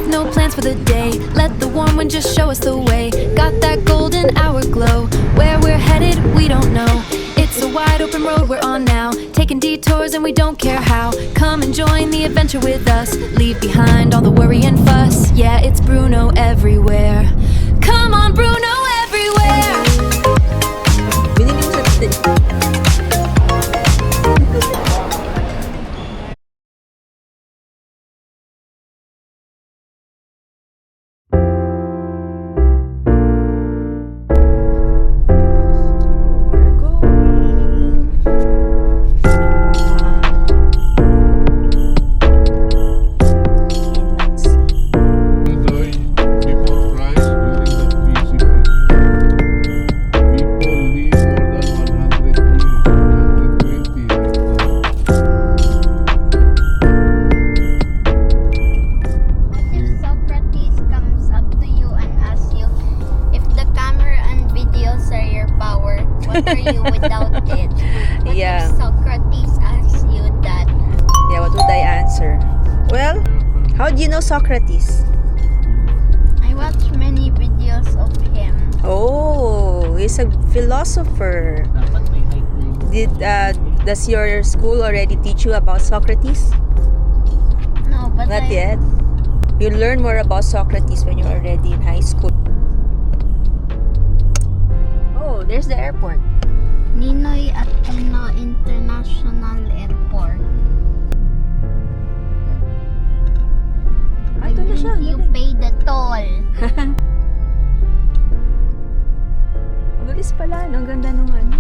no plans for the day. Let the warm wind just show us the way. Got that golden hour glow. Where we're headed, we don't know. It's a wide open road we're on now. Taking detours and we don't care how. Come and join the adventure with us. Leave behind all the worry and fuss. Yeah, it's Bruno everywhere. Come on, Bruno everywhere. What are you without it? What Yeah. if Socrates asks you that? Yeah, what would I answer? Well, how do you know Socrates? I watched many videos of him. Oh, he's a philosopher. Does your school already teach you about Socrates? No, but Not yet. You learn more about Socrates when you're already in high school. Oh, there's the airport. Ninoy Aquino International Airport. Ito na siya. You pay the toll. Ang galis pala. Ang ganda naman.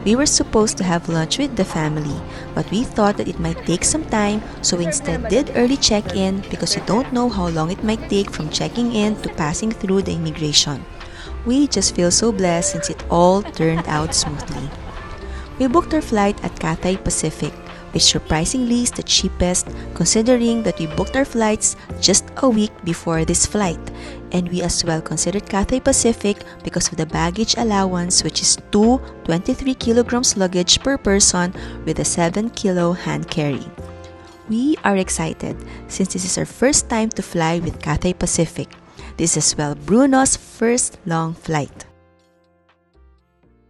We were supposed to have lunch with the family, but we thought that it might take some time, so we instead did early check-in because you don't know how long it might take from checking in to passing through the immigration. We just feel so blessed since it all turned out smoothly. We booked our flight at Cathay Pacific, which surprisingly is the cheapest considering that we booked our flights just a week before this flight. And we as well considered Cathay Pacific because of the baggage allowance, which is 2 23 kilograms luggage per person with a 7 kilo hand carry. We are excited since this is our first time to fly with Cathay Pacific. This is as well Bruno's first long flight.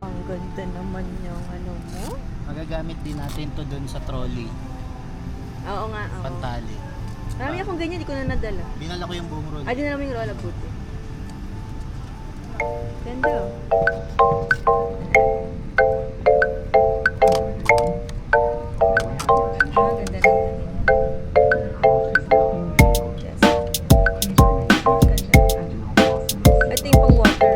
Ang ganda naman yung ano mo. Magagamit din natin to dun sa trolley. Oo nga, oo. Pantali. Marami akong ganyan, di ko na nadala. Dinala ko yung buong roll. Ay, dinala mo yung roll, buti. Ganda. Ganda na. Yes. Ganda. Ito yung pang water.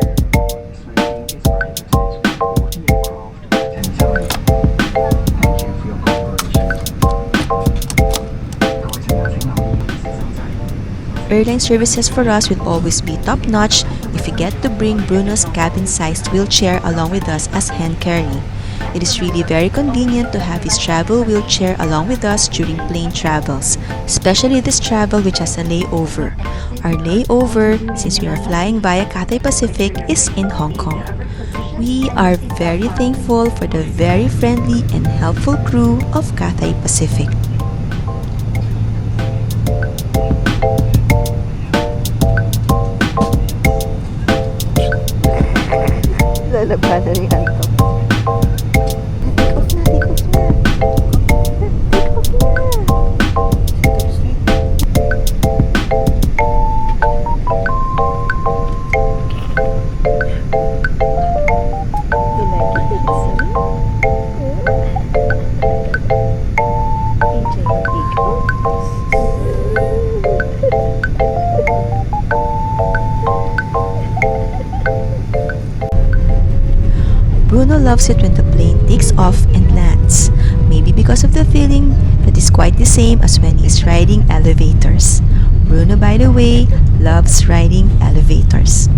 Airline services for us will always be top-notch if we get to bring Bruno's cabin-sized wheelchair along with us as hand carry. It is really very convenient to have his travel wheelchair along with us during plane travels, especially this travel which has a layover. Our layover, since we are flying via Cathay Pacific, is in Hong Kong. We are very thankful for the very friendly and helpful crew of Cathay Pacific. Lalabanan ni Anto. Take off na, take off na. Take off na. You like it, Edison? Enjoy your take off. Bruno loves it when the plane takes off and lands, maybe because of the feeling that is quite the same as when he is riding elevators. Bruno, by the way, loves riding elevators.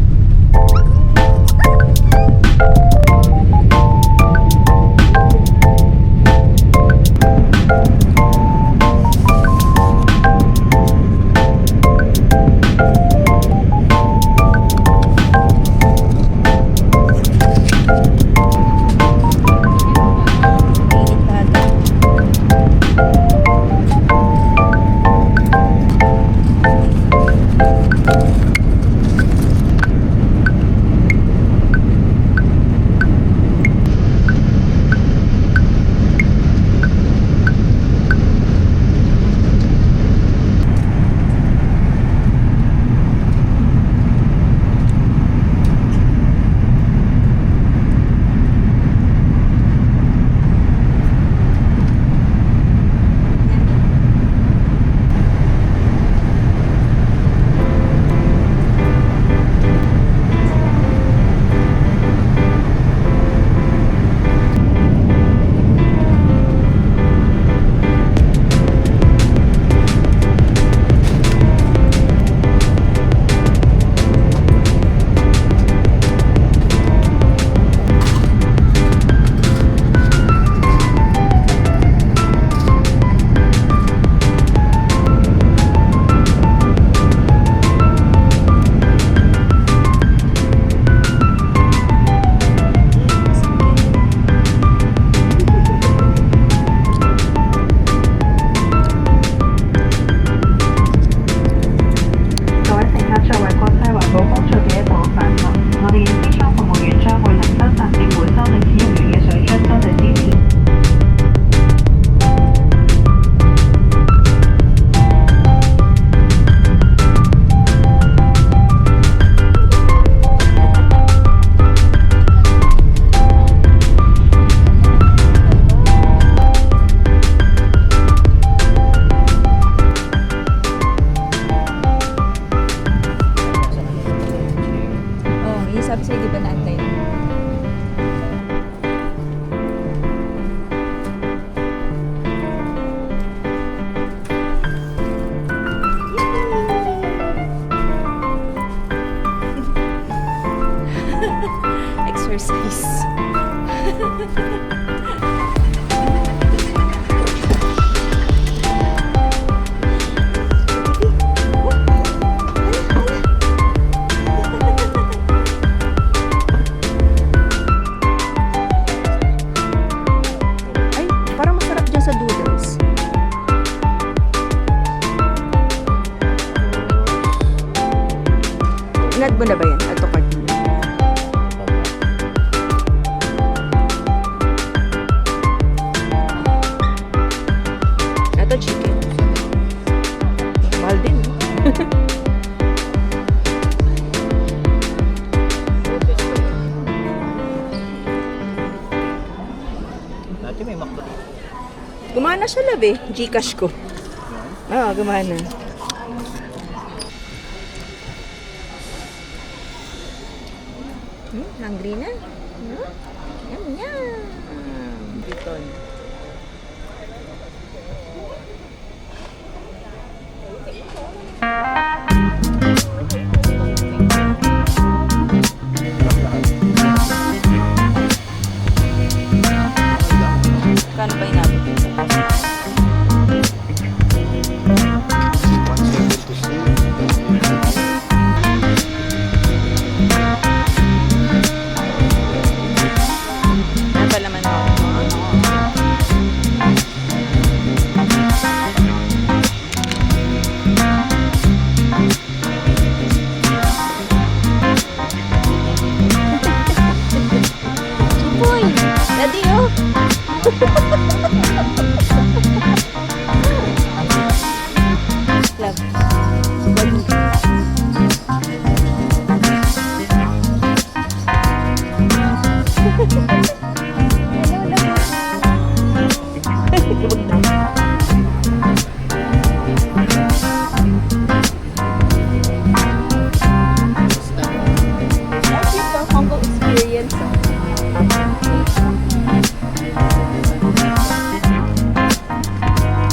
Sabi sa'yo, di ba naantay na? Exercise. Sa doodles. Inad mo na ba yan? Ito cartoon. Ito chicken. Mahal din. Dati may McDo. Gumana siya, love eh. Gcash ko. Oo, gumana. Hungry na? Yum, yum. Biton. Kano ba inabot?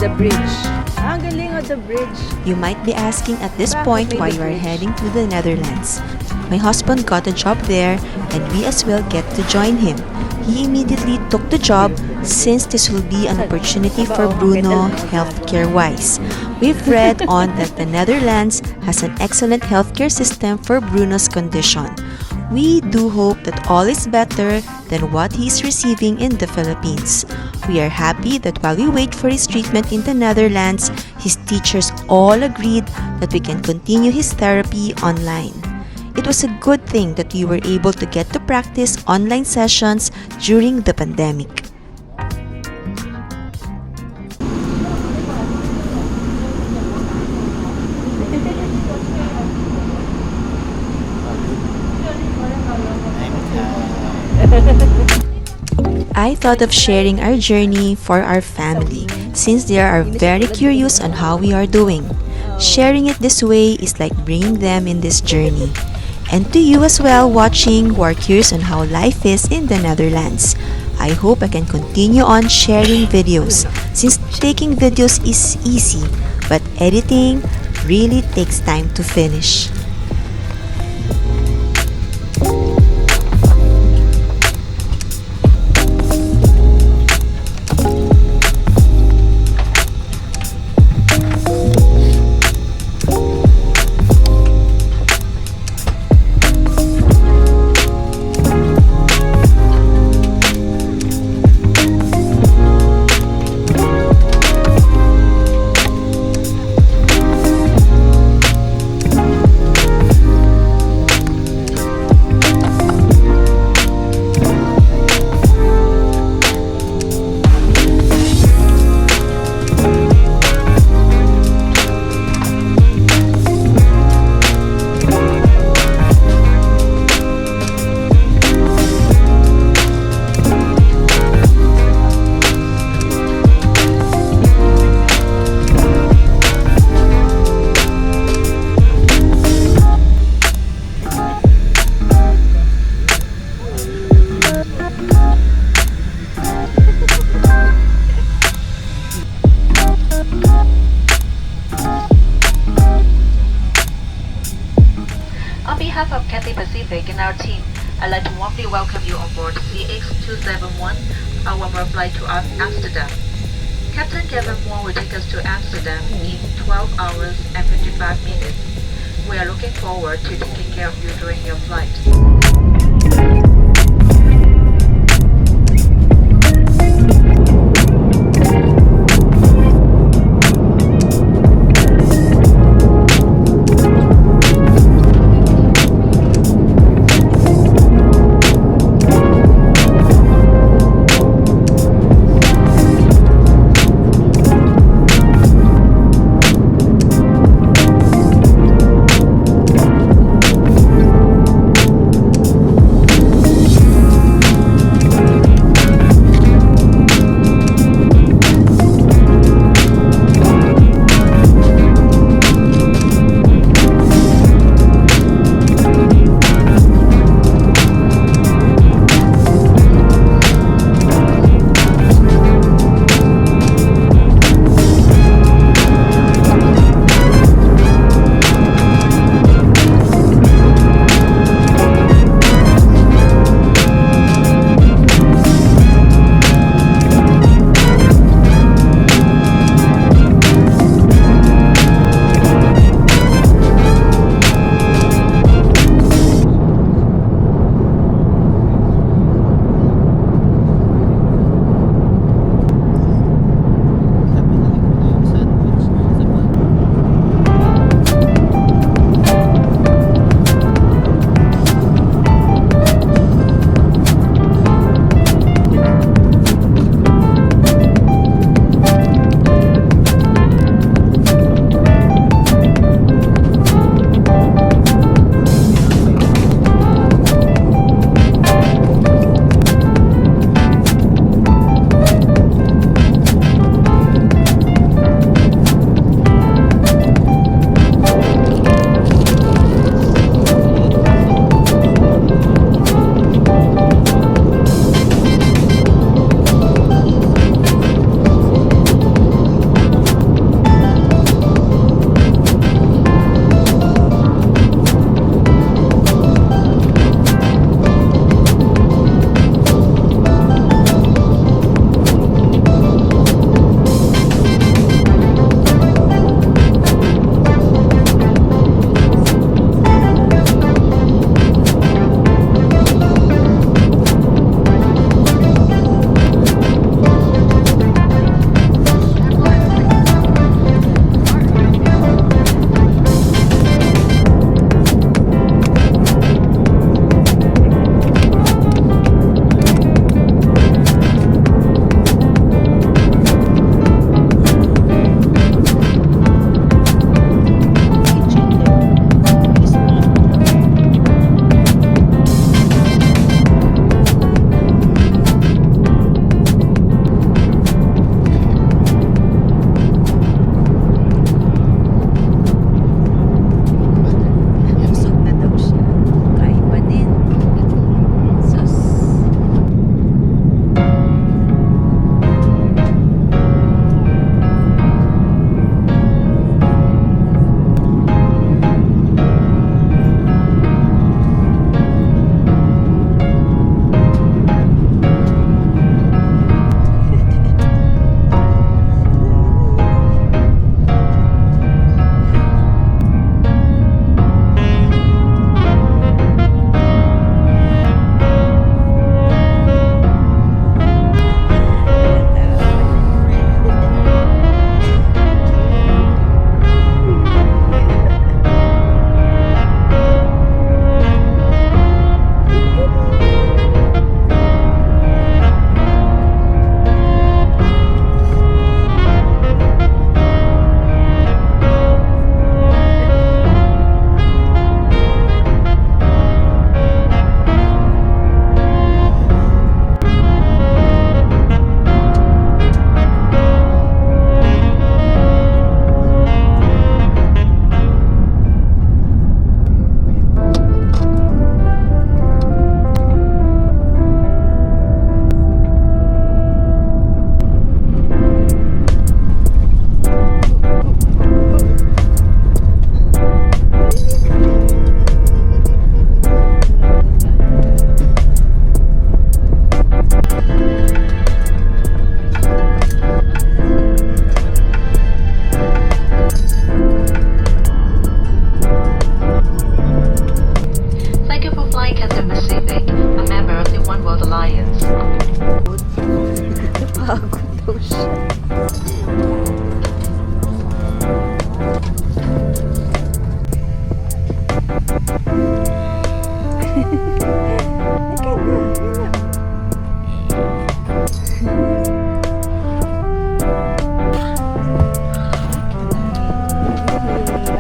The bridge. Ah, galing, the bridge. You might be asking at this point why you are heading to the Netherlands. My husband got a job there and we as well get to join him. He immediately took the job since this will be an opportunity for Bruno healthcare-wise. We've read on that the Netherlands has an excellent healthcare system for Bruno's condition. We do hope that all is better than what he's receiving in the Philippines. We are happy that while we wait for his treatment in the Netherlands, his teachers all agreed that we can continue his therapy online. It was a good thing that we were able to get to practice online sessions during the pandemic. I thought of sharing our journey for our family since they are very curious on how we are doing. Sharing it this way is like bringing them in this journey. And to you as well watching who are curious on how life is in the Netherlands. I hope I can continue on sharing videos since taking videos is easy, but editing really takes time to finish. On behalf of Cathay Pacific and our team, I'd like to warmly welcome you on board CX271, our one-way flight to Amsterdam. Captain Gavin Moore will take us to Amsterdam in 12 hours and 55 minutes. We are looking forward to taking care of you during your flight.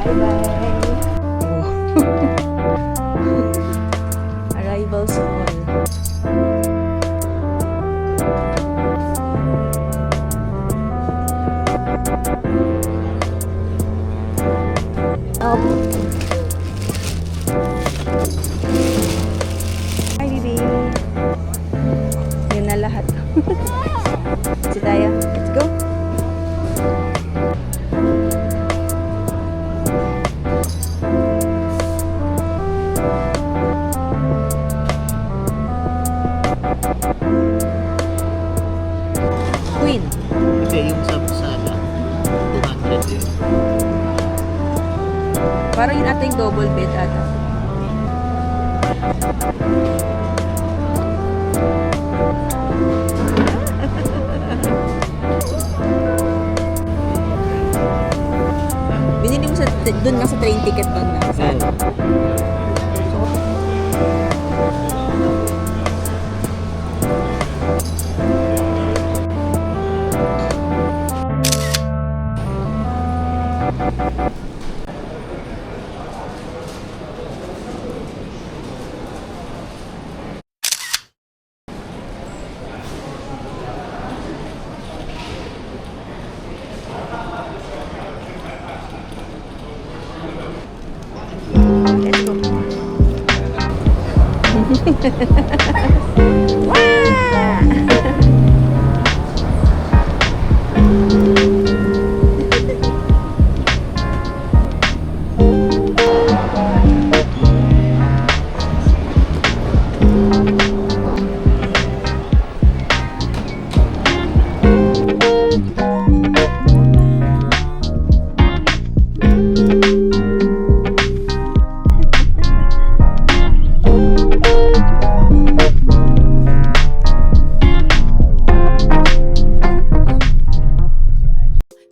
Bye-bye. Arrivals all. Up. Hi, baby. Yun na lahat. Si Taya. Let's go. Queen. Hindi, yung sa sala. 200 yun. Parang yun ata yung double bed ata. Binili mo sa doon nga sa train ticket doon na. Saan? Let's go.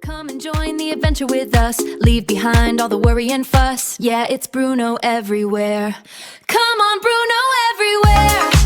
Come and join the adventure with us. Leave behind all the worry and fuss. Yeah, it's Bruno everywhere. Come on, Bruno everywhere.